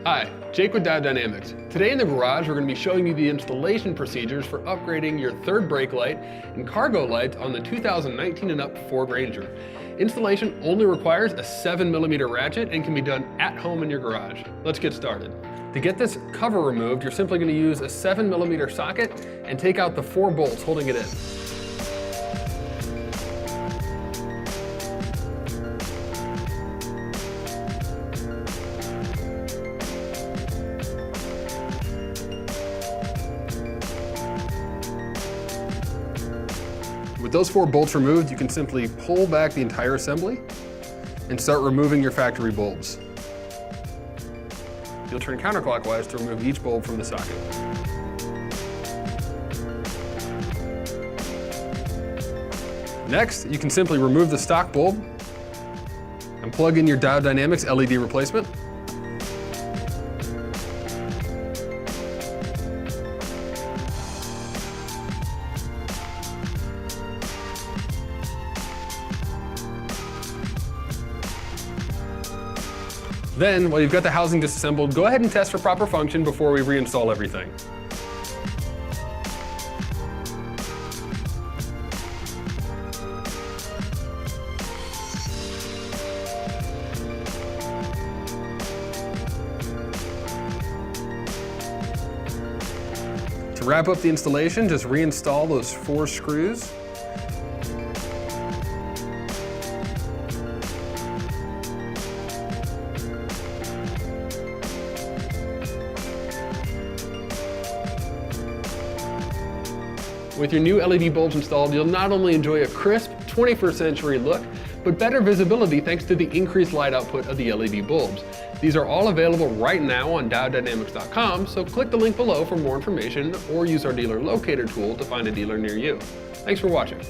Hi, Jake with Diode Dynamics. Today in the garage, we're going to be showing you the installation procedures for upgrading your third brake light and cargo light on the 2019 and up Ford Ranger. Installation only requires a 7mm ratchet and can be done at home in your garage. Let's get started. To get this cover removed, you're simply going to use a 7mm socket and take out the 4 bolts holding it in. With those 4 bolts removed, you can simply pull back the entire assembly and start removing your factory bulbs. You'll turn counterclockwise to remove each bulb from the socket. Next, you can simply remove the stock bulb and plug in your Diode Dynamics LED replacement. Then, while you've got the housing disassembled, go ahead and test for proper function before we reinstall everything. To wrap up the installation, just reinstall those 4 screws. With your new LED bulbs installed, you'll not only enjoy a crisp 21st century look, but better visibility thanks to the increased light output of the LED bulbs. These are all available right now on diodedynamics.com, so click the link below for more information or use our dealer locator tool to find a dealer near you. Thanks for watching.